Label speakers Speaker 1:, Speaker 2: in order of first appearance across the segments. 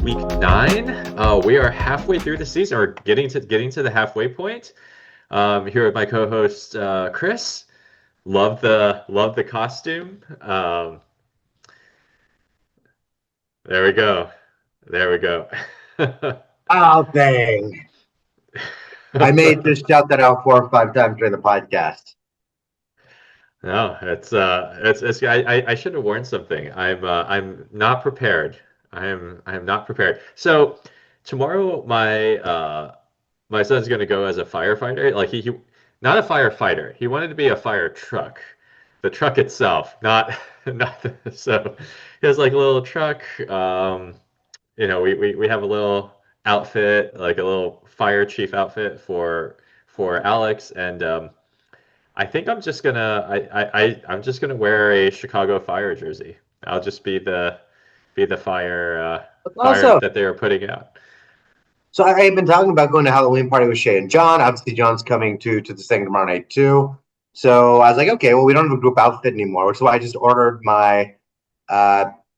Speaker 1: week 9. We are halfway through the season, or getting to the halfway point. Here with my co-host Chris. Love the costume. There we go. There we go.
Speaker 2: Oh, dang. I may just shout that out 4 or 5 times during the podcast.
Speaker 1: No, it's I should have worn something. I'm not prepared. I am not prepared. So tomorrow my son's gonna go as a firefighter. Like he not a firefighter. He wanted to be a fire truck. The truck itself, not not so he has like a little truck. We have a little outfit, like a little fire chief outfit for Alex, and I think I'm just gonna wear a Chicago Fire jersey. I'll just be the fire
Speaker 2: Also,
Speaker 1: that they were putting out.
Speaker 2: so I've been talking about going to Halloween party with Shay and John. Obviously, John's coming to this thing tomorrow night too. So I was like, okay, well, we don't have a group outfit anymore, so I just ordered my,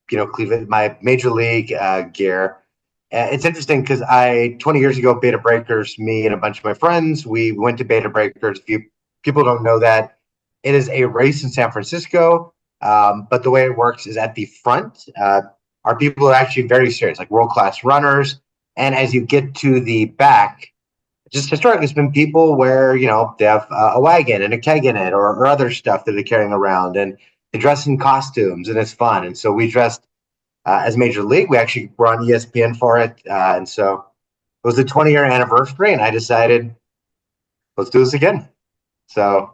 Speaker 2: Cleveland, my Major League gear. It's interesting because 20 years ago, Beta Breakers, me and a bunch of my friends, we went to Beta Breakers. If you people don't know that, it is a race in San Francisco. But the way it works is at the front, our people are actually very serious, like world class runners. And as you get to the back, just historically, it's been people where, they have a wagon and a keg in it or other stuff that they're carrying around. And they dress in costumes and it's fun. And so we dressed as Major League. We actually were on ESPN for it. And so it was the 20-year anniversary. And I decided, let's do this again. So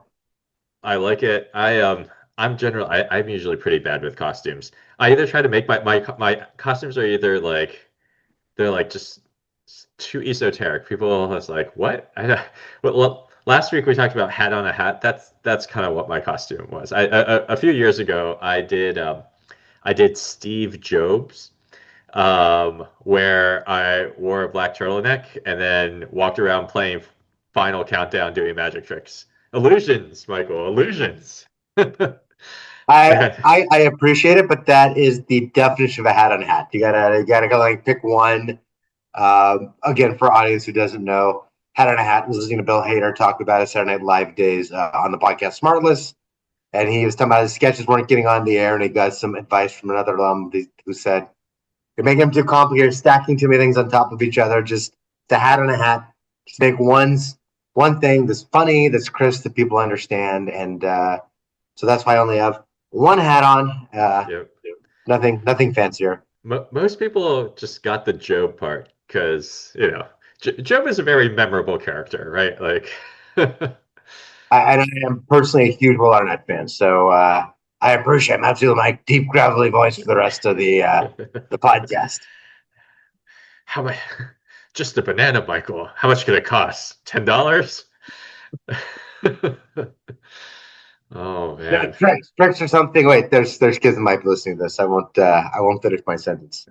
Speaker 1: I like it. I'm usually pretty bad with costumes. I either try to make my costumes are either like they're like just too esoteric. People are just like, what? Well, last week we talked about hat on a hat. That's kind of what my costume was. A few years ago I did Steve Jobs, where I wore a black turtleneck and then walked around playing Final Countdown doing magic tricks. Illusions, Michael, illusions.
Speaker 2: I,
Speaker 1: And
Speaker 2: I I appreciate it, but that is the definition of a hat on a hat. You gotta go like pick one. Again, for audience who doesn't know, hat on a hat was listening to Bill Hader talk about his Saturday Night Live days on the podcast Smartless, and he was talking about his sketches weren't getting on the air, and he got some advice from another alum who said you're making them too complicated, stacking too many things on top of each other. Just the hat on a hat. Just make one thing that's funny, that's crisp, that people understand, and so that's why I only have one hat on.
Speaker 1: yep.
Speaker 2: Nothing fancier.
Speaker 1: Most people just got the Job part because, Job is a very memorable character, right? Like,
Speaker 2: And I am personally a huge Will Arnett fan, so I appreciate him. To my deep gravelly voice for the rest of the podcast.
Speaker 1: how much? Just a banana, Michael. How much could it cost? $10? Oh
Speaker 2: Yeah,
Speaker 1: man.
Speaker 2: tricks or something. Wait, there's kids that might be listening to this. I won't finish my sentence.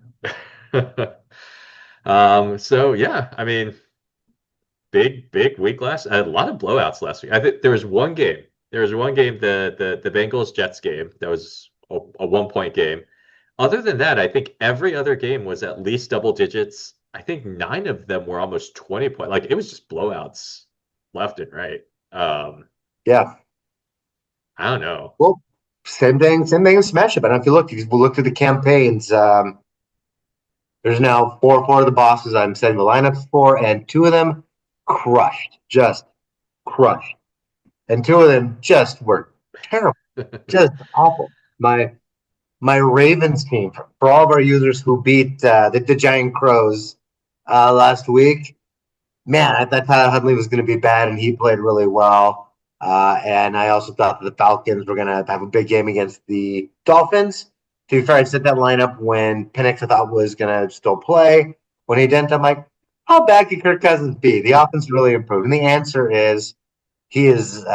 Speaker 1: So yeah, I mean, big week last. A lot of blowouts last week. I think there was one game. There was one game, the Bengals Jets game, that was a 1 point game. Other than that, I think every other game was at least double digits. I think 9 of them were almost 20 point. Like it was just blowouts left and right.
Speaker 2: Yeah.
Speaker 1: I don't know.
Speaker 2: Well, same thing as SmashUp. I don't know if we look through the campaigns. There's now four of the bosses I'm setting the lineups for, and 2 of them just crushed, and 2 of them just were terrible, just awful. My Ravens team, for all of our users who beat the Giant Crows last week, man, I thought Tyler Huntley was going to be bad, and he played really well. And I also thought that the Falcons were going to have a big game against the Dolphins. To be fair, I set that lineup when Penix I thought was going to still play. When he didn't, I'm like, how bad could Kirk Cousins be? The offense really improved. And the answer is he is,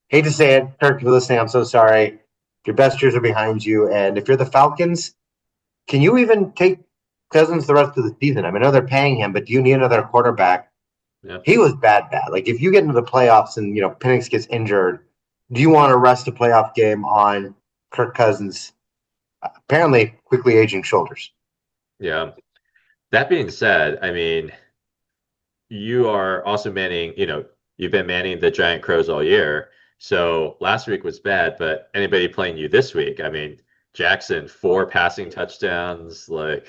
Speaker 2: hate to say it, Kirk, if you're listening, I'm so sorry. Your best years are behind you. And if you're the Falcons, can you even take Cousins the rest of the season? I mean, I know they're paying him, but do you need another quarterback?
Speaker 1: Yeah.
Speaker 2: He was bad. Like if you get into the playoffs and Penix gets injured, do you want to rest a playoff game on Kirk Cousins' apparently quickly aging shoulders?
Speaker 1: Yeah. That being said, I mean, you are also manning, you've been manning the Giant Crows all year. So last week was bad, but anybody playing you this week, I mean, Jackson, 4 passing touchdowns. Like,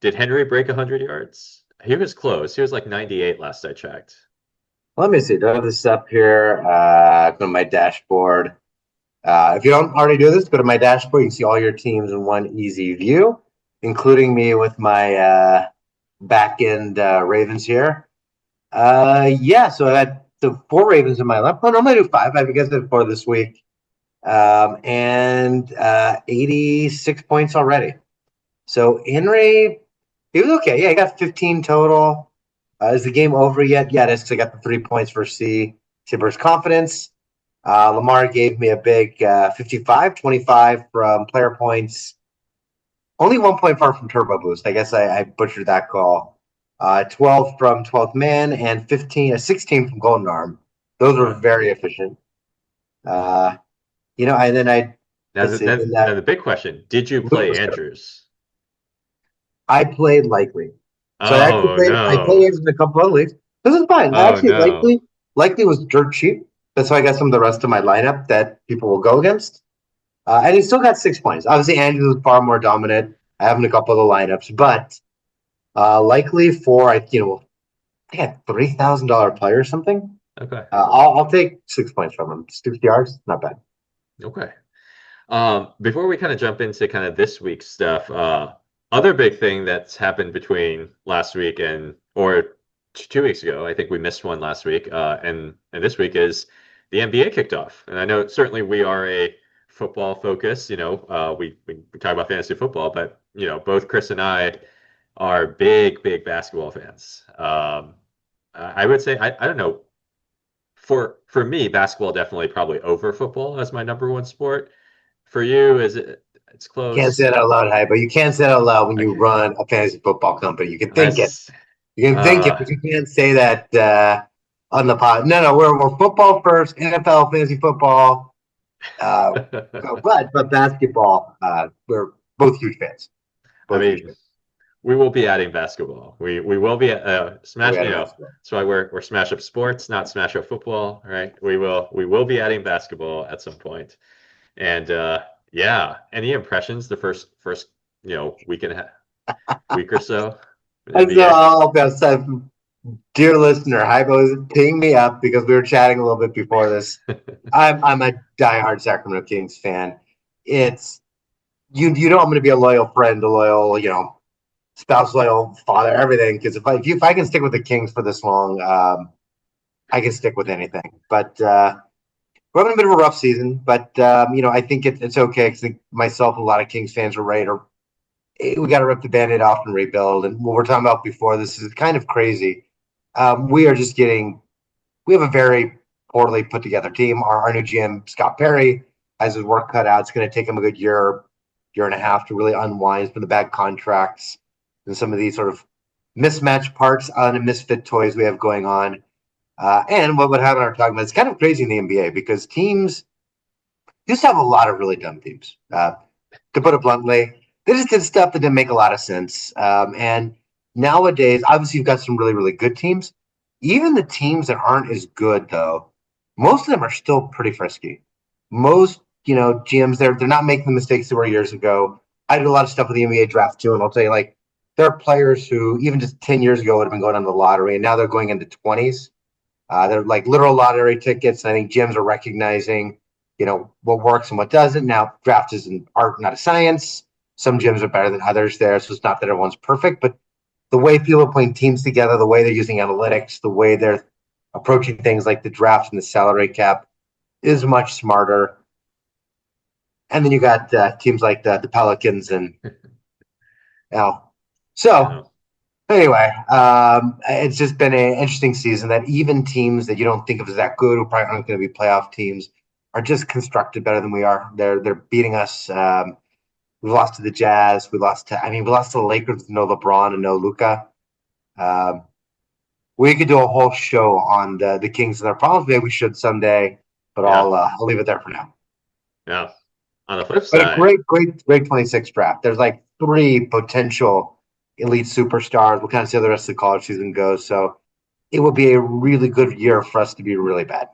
Speaker 1: did Henry break 100 yards? He was close. He was like 98 last I checked.
Speaker 2: Let me see. Do I have this up here? Go to my dashboard. If you don't already do this, go to my dashboard. You can see all your teams in one easy view, including me with my back end Ravens here. Yeah, so I had the four Ravens in my lap. Oh, normally I do five. I guess I did four this week. And 86 points already. So Henry, he was okay. Yeah, he got 15 total. Is the game over yet? Yeah, it is because I got the 3 points for C. Tibbers confidence. Lamar gave me a big 55-25 from player points. Only 1 point far from Turbo Boost. I guess I butchered that call. 12 from 12th man and 16 from Golden Arm. Those were
Speaker 1: Yeah.
Speaker 2: very efficient. Uh, and then
Speaker 1: Now,
Speaker 2: let's
Speaker 1: the,
Speaker 2: see,
Speaker 1: now,
Speaker 2: then
Speaker 1: now
Speaker 2: that
Speaker 1: the big question, did you
Speaker 2: Luke
Speaker 1: play
Speaker 2: was good.
Speaker 1: Andrews?
Speaker 2: I played Likely. So
Speaker 1: Oh
Speaker 2: I played
Speaker 1: no.
Speaker 2: Andrews in a couple of leagues. This is fine. I
Speaker 1: Oh
Speaker 2: actually
Speaker 1: no.
Speaker 2: Likely was dirt cheap. That's why I got some of the rest of my lineup that people will go against. And he still got 6 points. Obviously, Andrews was far more dominant. I have him in a couple of the lineups, but Likely for I think a $3,000 player or something.
Speaker 1: Okay.
Speaker 2: I'll take 6 points from him. 60 yards, not bad.
Speaker 1: Okay. Before we kind of jump into kind of this week's stuff, other big thing that's happened between last week and or 2 weeks ago, I think we missed one last week, and this week is the NBA kicked off. And I know certainly we are a football focus, we talk about fantasy football, but both Chris and I are big basketball fans. I would say I don't know for me, basketball definitely probably over football as my number one sport. For you, it's
Speaker 2: Can't say
Speaker 1: close?
Speaker 2: that out loud, Hy, but you can't say that out loud when you
Speaker 1: Okay.
Speaker 2: run a fantasy football company. You can think it.
Speaker 1: That's
Speaker 2: You can think it,
Speaker 1: uh
Speaker 2: but you can't say that on the pod. No, we're football first, NFL, fantasy football, uh, but basketball, we're both huge fans.
Speaker 1: I
Speaker 2: Both huge
Speaker 1: mean,
Speaker 2: fans.
Speaker 1: we will be adding basketball. We will be at
Speaker 2: We
Speaker 1: Smash,
Speaker 2: had a basketball.
Speaker 1: that's why we're SmashUp Sports, not SmashUp Football, right? We will be adding basketball at some point. And yeah, any impressions the first, week or so in
Speaker 2: And so
Speaker 1: NBA?
Speaker 2: I'll be said, dear listener, Haibo is ping me up because we were chatting a little bit before this. I'm a diehard Sacramento Kings fan. It's you know I'm going to be a loyal friend, a loyal spouse, loyal father, everything. Because if I can stick with the Kings for this long, I can stick with anything. But we're having a bit of a rough season. But I think it's okay because myself and a lot of Kings fans are ready to. We got to rip the band-aid off and rebuild. And what we're talking about before this is kind of crazy. We are just getting. We have a very poorly put together team. Our new GM Scott Perry has his work cut out. It's going to take him a good year and a half to really unwind from the bad contracts and some of these sort of mismatched parts on and misfit toys we have going on. And what Hannah and I are talking about, it's kind of crazy in the NBA because teams used to have a lot of really dumb teams. To put it bluntly, they just did stuff that didn't make a lot of sense. And nowadays, obviously, you've got some really good teams. Even the teams that aren't as good, though, most of them are still pretty frisky. Most, GMs, they're not making the mistakes they were years ago. I did a lot of stuff with the NBA draft too, and I'll tell you, like, there are players who even just 10 years ago would have been going on the lottery, and now they're going into 20s. They're like literal lottery tickets. I think gyms are recognizing, what works and what doesn't. Now, draft is an art, not a science. Some gyms are better than others there, so it's not that everyone's perfect, but the way people are putting teams together, the way they're using analytics, the way they're approaching things like the draft and the salary cap is much smarter. And then you got teams like the Pelicans and so
Speaker 1: Yeah.
Speaker 2: anyway, it's just been an interesting season that even teams that you don't think of as that good, who probably aren't going to be playoff teams, are just constructed better than we are. They're beating us. We lost to the Jazz. We lost to the Lakers with no LeBron and no Luca. Um, we could do a whole show on the Kings and their problems. Maybe we should someday, but
Speaker 1: Yeah.
Speaker 2: I'll leave it there for now.
Speaker 1: Yeah. On the flip
Speaker 2: But a
Speaker 1: side,
Speaker 2: great 26 draft. There's like three potential elite superstars. We'll kind of see how the rest of the college season goes. So it would be a really good year for us to be really bad.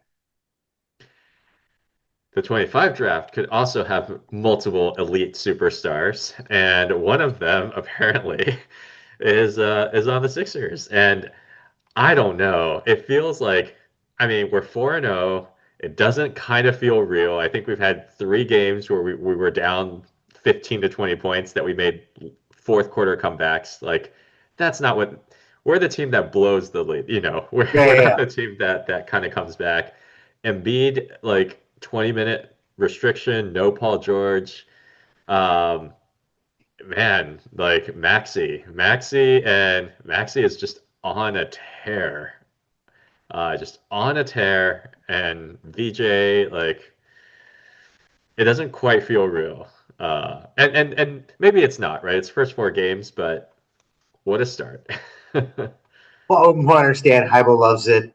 Speaker 1: the 25 draft could also have multiple elite superstars, and one of them apparently is on the Sixers. And I don't know. It feels like, I mean, we're 4-0. It doesn't kind of feel real. I think we've had three games where we were down 15 to 20 points that we made fourth quarter comebacks. Like, that's not what we're the team that blows the lead. We're,
Speaker 2: Yeah,
Speaker 1: we're
Speaker 2: yeah,
Speaker 1: not
Speaker 2: yeah.
Speaker 1: the team that kind of comes back. Embiid, like 20-minute restriction, no Paul George. Um, Man, like Maxi is just on a tear, just on a tear, and VJ, like, it doesn't quite feel real. And maybe it's not, right? It's first four games, but what a start.
Speaker 2: Well, from what I understand, Haibo loves it.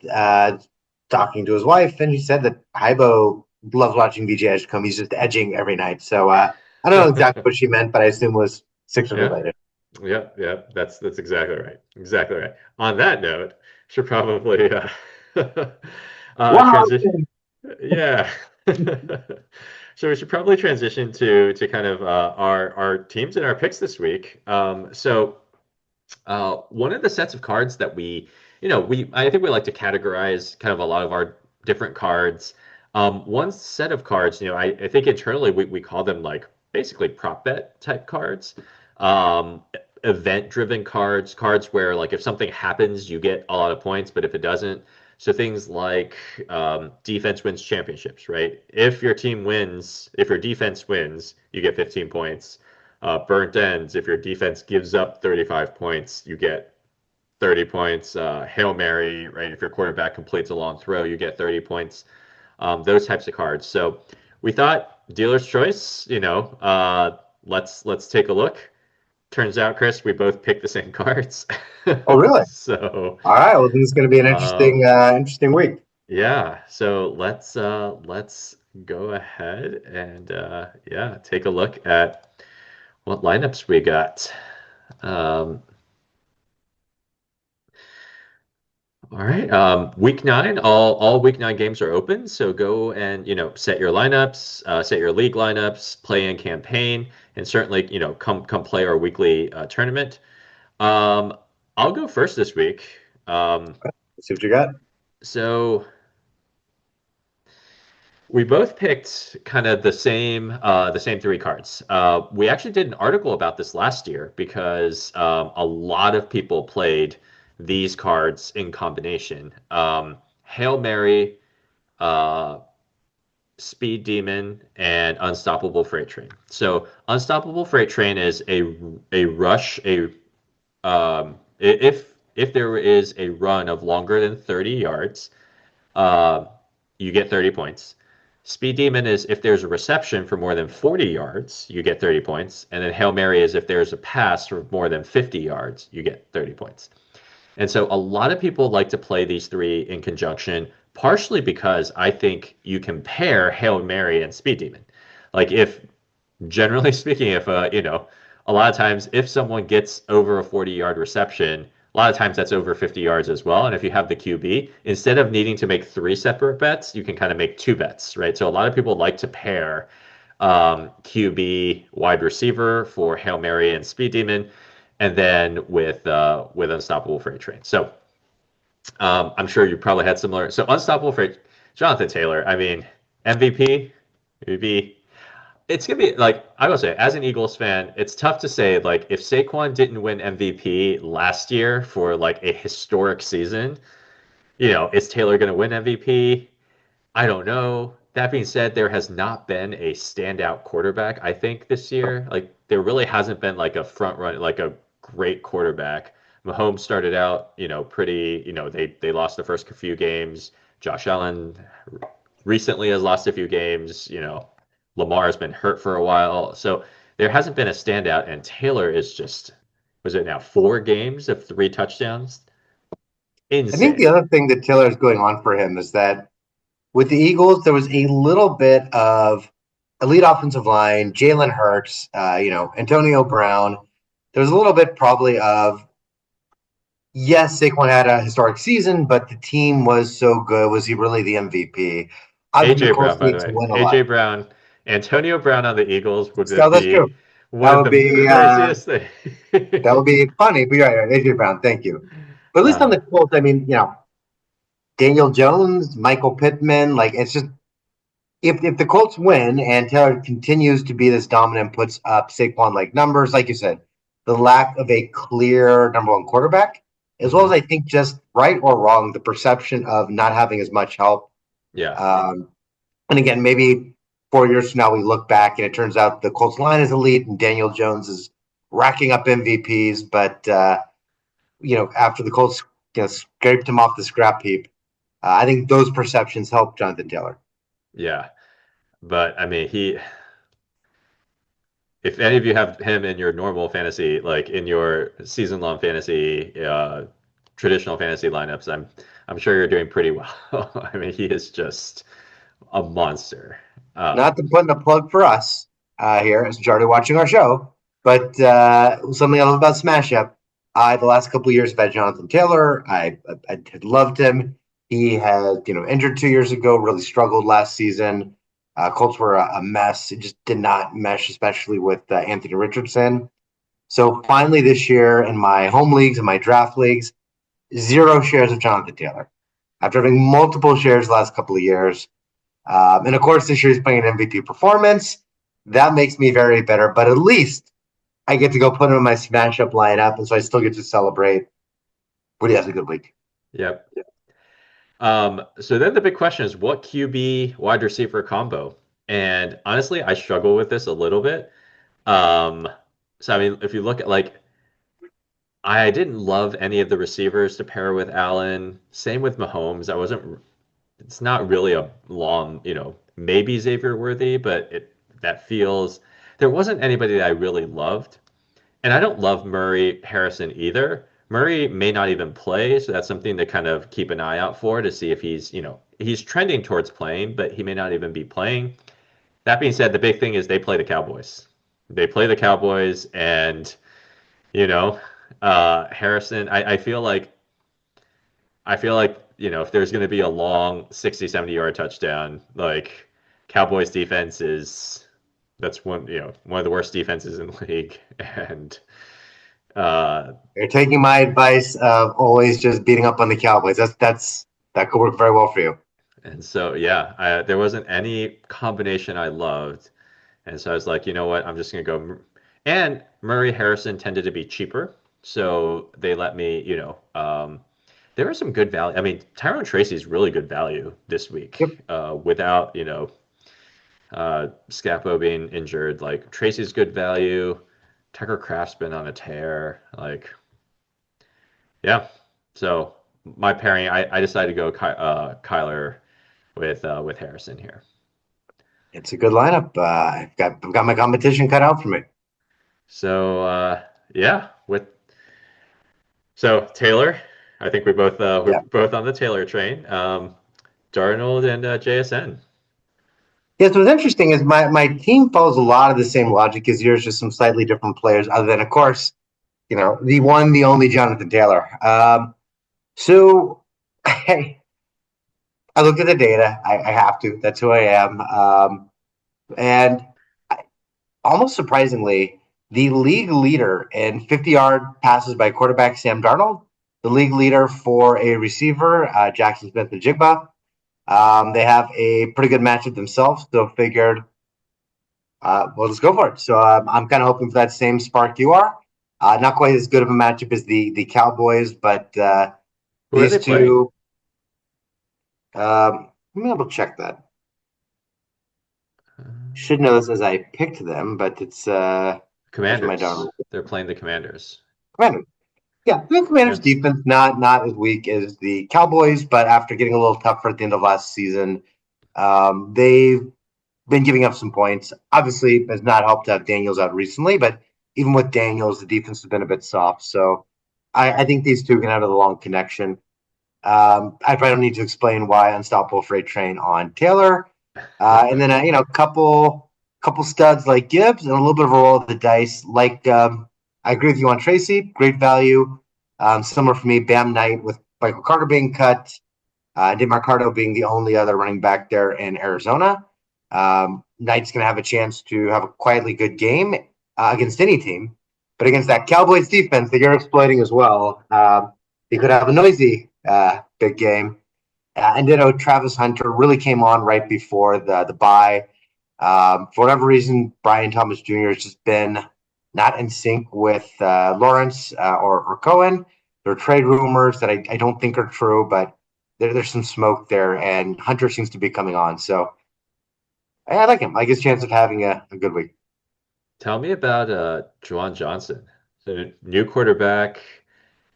Speaker 2: Talking to his wife, and he said that Haibo loves watching VJ come. He's just edging every night. So I don't know exactly what she meant, but I assume it was Sixers
Speaker 1: Yeah,
Speaker 2: related.
Speaker 1: yeah. That's exactly right. Exactly right. On that note, should probably
Speaker 2: Wow.
Speaker 1: transition. Yeah. So we should probably transition to kind of our teams and our picks this week. One of the sets of cards that we I think we like to categorize kind of a lot of our different cards. One set of cards, I think internally we call them like basically prop bet type cards. Um, Event-driven cards, cards where like if something happens, you get a lot of points, but if it doesn't, so things like defense wins championships, right? If your team wins, if your defense wins, you get 15 points. Burnt ends, if your defense gives up 35 points, you get 30 points. Hail Mary, right? If your quarterback completes a long throw, you get 30 points. Those types of cards. So we thought dealer's choice, let's take a look. Turns out, Chris, we both picked the same cards.
Speaker 2: Oh, really?
Speaker 1: So
Speaker 2: All right. Well, this is going to be an
Speaker 1: um,
Speaker 2: interesting week.
Speaker 1: yeah, so let's go ahead and yeah, take a look at what lineups we got. Um, all right. Week nine, all week nine games are open. So go and set your lineups, set your league lineups, play in campaign, and certainly come play our weekly tournament. Um, I'll go first this week. Um,
Speaker 2: Let's see what you got.
Speaker 1: so we both picked kind of the same three cards. We actually did an article about this last year because a lot of people played these cards in combination. Hail Mary, uh, Speed Demon, and Unstoppable Freight Train. So Unstoppable Freight Train is a rush if there is a run of longer than 30 yards, uh, you get 30 points. Speed Demon is if there's a reception for more than 40 yards, you get 30 points. And then Hail Mary is if there's a pass for more than 50 yards, you get 30 points. And so a lot of people like to play these three in conjunction, partially because I think you can pair Hail Mary and Speed Demon. Like if generally speaking, if a lot of times if someone gets over a 40-yard reception, a lot of times that's over 50 yards as well. And if you have the QB, instead of needing to make three separate bets, you can kind of make two bets, right? So a lot of people like to pair QB wide receiver for Hail Mary and Speed Demon, and then with Unstoppable Freight Train. So I'm sure you probably had similar. So Unstoppable Freight, Jonathan Taylor. I mean, MVP, MVP. It's gonna be like I will say, as an Eagles fan, it's tough to say like if Saquon didn't win MVP last year for like a historic season, is Taylor gonna win MVP? I don't know. That being said, there has not been a standout quarterback, I think, this year. Like there really hasn't been like a front run, like a great quarterback. Mahomes started out, pretty, they lost the first few games. Josh Allen recently has lost a few games. Lamar has been hurt for a while. So there hasn't been a standout, and Taylor is just, was it now 4 games of 3 touchdowns?
Speaker 2: I think the
Speaker 1: Insane.
Speaker 2: other thing that Taylor is going on for him is that with the Eagles, there was a little bit of elite offensive line, Jalen Hurts, Antonio Brown. There's a little bit probably of, yes, Saquon had a historic season, but the team was so good. Was he really the MVP? Obviously, the
Speaker 1: AJ Brown,
Speaker 2: Colts
Speaker 1: by the
Speaker 2: need to
Speaker 1: way.
Speaker 2: win a
Speaker 1: AJ
Speaker 2: lot.
Speaker 1: Brown, Antonio Brown on the Eagles would
Speaker 2: So that's true.
Speaker 1: be
Speaker 2: That
Speaker 1: one of
Speaker 2: would
Speaker 1: the
Speaker 2: be
Speaker 1: craziest things.
Speaker 2: that would be funny. But you're right, AJ Brown. Thank you. But at least on
Speaker 1: uh,
Speaker 2: the Colts, I mean, Daniel Jones, Michael Pittman, like it's just if the Colts win and Taylor continues to be this dominant, puts up Saquon like numbers, like you said, the lack of a clear number one quarterback, as well as
Speaker 1: mhm.
Speaker 2: I think just right or wrong, the perception of not having as much help.
Speaker 1: Yeah,
Speaker 2: Um, and again, maybe 4 years from now we look back and it turns out the Colts line is elite and Daniel Jones is racking up MVPs, but after the Colts scraped him off the scrap heap, I think those perceptions help Jonathan Taylor.
Speaker 1: yeah. But I mean, if any of you have him in your normal fantasy, like in your season-long fantasy, traditional fantasy lineups, I'm sure you're doing pretty well. I mean, he is just a monster.
Speaker 2: Not to put in a plug for us here, as you're already watching our show, but something I love about SmashUp. The last couple of years have had Jonathan Taylor. I had loved him. He had injured 2 years ago, really struggled last season. Colts were a mess. It just did not mesh, especially with Anthony Richardson. So finally this year in my home leagues and my draft leagues, 0 shares of Jonathan Taylor. After having multiple shares the last couple of years, and of course, this year he's playing an MVP performance. That makes me very bitter, but at least I get to go put him in my smash up lineup, and so I still get to celebrate when he has a good week.
Speaker 1: Yep. So then the big question is what QB wide receiver combo? And honestly, I struggle with this a little bit. Um, so I mean, if you look at like I didn't love any of the receivers to pair with Allen. Same with Mahomes. I wasn't it's not really a long, maybe Xavier Worthy, but that feels there wasn't anybody that I really loved. And I don't love Murray Harrison either. Murray may not even play, so that's something to kind of keep an eye out for to see if he's trending towards playing, but he may not even be playing. That being said, the big thing is they play the Cowboys. They play the Cowboys, and you know, Harrison. I feel like if there's going to be a long 60, 70-yard touchdown, like Cowboys defense is that's one of the worst defenses in the league, and uh,
Speaker 2: You're taking my advice of always just beating up on the Cowboys. That could work very well for you.
Speaker 1: and so yeah, there wasn't any combination I loved, and so I was like, you know what, I'm just gonna go. And Murray Harrison tended to be cheaper, so they let me, there was some good value. I mean, Tyrone Tracy's really good value this
Speaker 2: Yep.
Speaker 1: week, without Scapo being injured. Like Tracy's good value. Tucker Kraft's been on a tear. Like, yeah. So my pairing, I decided to go Kyler with Harrison here.
Speaker 2: It's a good lineup. I've got my competition cut out for me.
Speaker 1: So yeah, with so Taylor, I think we're
Speaker 2: Yeah.
Speaker 1: both on the Taylor train. Darnold and JSN.
Speaker 2: Yeah, so what's interesting is my team follows a lot of the same logic as yours, just some slightly different players, other than, of course, the one, the only Jonathan Taylor. So I looked at the data. I have to. That's who I am. And almost surprisingly, the league leader in 50-yard passes by quarterback Sam Darnold, the league leader for a receiver, Jackson Smith and Jigba. They have a pretty good matchup themselves, so figured, well, let's go for it. So I'm kind of hoping for that same spark you are. Not quite as good of a matchup as the Cowboys, but
Speaker 1: Who are
Speaker 2: these
Speaker 1: they playing?
Speaker 2: two. Let me double check that.
Speaker 1: Uh,
Speaker 2: Should know this as I picked them, but it's where's my darn
Speaker 1: Commanders. They're playing the Commanders.
Speaker 2: Commanders? Yeah, the Commanders
Speaker 1: Yeah.
Speaker 2: defense not as weak as the Cowboys, but after getting a little tougher at the end of last season, they've been giving up some points. Obviously, has not helped to have Daniels out recently, but even with Daniels, the defense has been a bit soft. So I think these two can have a long connection. I probably don't need to explain why Unstoppable Freight Train on Taylor. And then a couple couple studs like Gibbs, and a little bit of a roll of the dice. I agree with you on Tracy. Great value. Similar for me, Bam Knight with Michael Carter being cut. DeMarcado being the only other running back there in Arizona. Knight's going to have a chance to have a quietly good game against any team, but against that Cowboys defense that you're exploiting as well, he could have a noisy big game. And Travis Hunter really came on right before the bye. For whatever reason, Brian Thomas Jr. has just been not in sync with Lawrence or Cohen. There are trade rumors that I don't think are true, but there's some smoke there, and Hunter seems to be coming on. So I like him. I like his chance of having a good week.
Speaker 1: Tell me about Juwan Johnson, the new quarterback.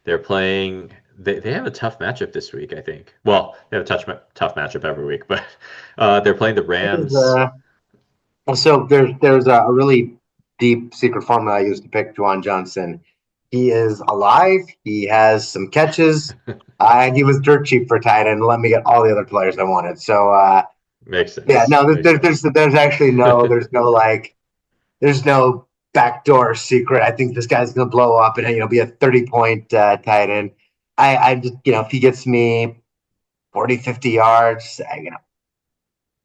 Speaker 1: They're playing. They have a tough matchup this week, I think. Well, they have a tough matchup every week, but they're playing the Rams.
Speaker 2: So there's a really deep secret formula I used to pick Juwan Johnson. He is alive. He has some catches. And he was dirt cheap for tight end. Let me get all the other players I wanted. So
Speaker 1: makes sense.
Speaker 2: Yeah, no, there's actually there's no backdoor secret. I think this guy's going to blow up and be a 30-point tight end. I just if he gets me 40, 50 yards,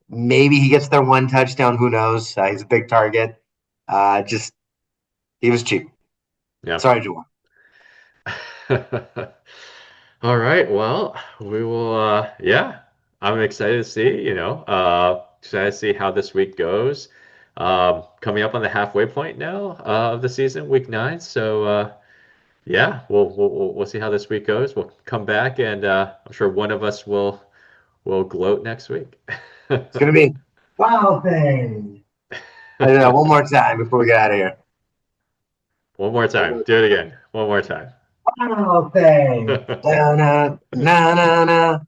Speaker 2: maybe he gets their one touchdown. Who knows? He's a big target. He was cheap.
Speaker 1: Yeah.
Speaker 2: Sorry, Juwan.
Speaker 1: All right. Well, we will. Yeah, I'm excited to see. Excited to see how this week goes. Coming up on the halfway point now of the season, week 9. So yeah, we'll see how this week goes. We'll come back, and I'm sure one of us will gloat next week.
Speaker 2: It's gonna be wow thing. One more time before we get out of here.
Speaker 1: One more time. Do it again. One more time.
Speaker 2: Wow thing. Na na na na.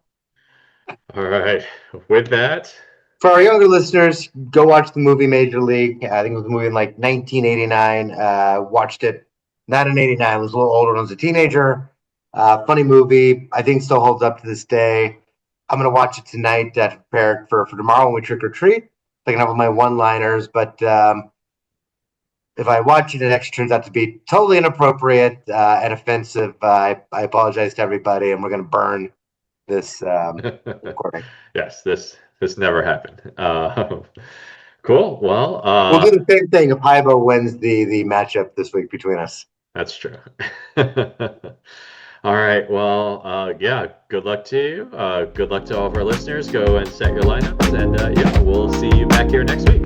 Speaker 1: All right. With that,
Speaker 2: for our younger listeners, go watch the movie Major League. I think it was a movie in like 1989. Watched it not in 89. I was a little older when I was a teenager. Funny movie. I think still holds up to this day. I'm going to watch it tonight to prepare for tomorrow when we trick or treat. Picking up with my one-liners. But if I watch it and it actually turns out to be totally inappropriate and offensive, I apologize to everybody, and we're going to burn this recording.
Speaker 1: Yes, this never happened. Cool. Well,
Speaker 2: we'll do the same thing if Haibo wins the matchup this week between us.
Speaker 1: That's true. All right. Well, yeah. Good luck to you. Good luck to all of our listeners. Go and set your lineups, and yeah, we'll see you back here next week.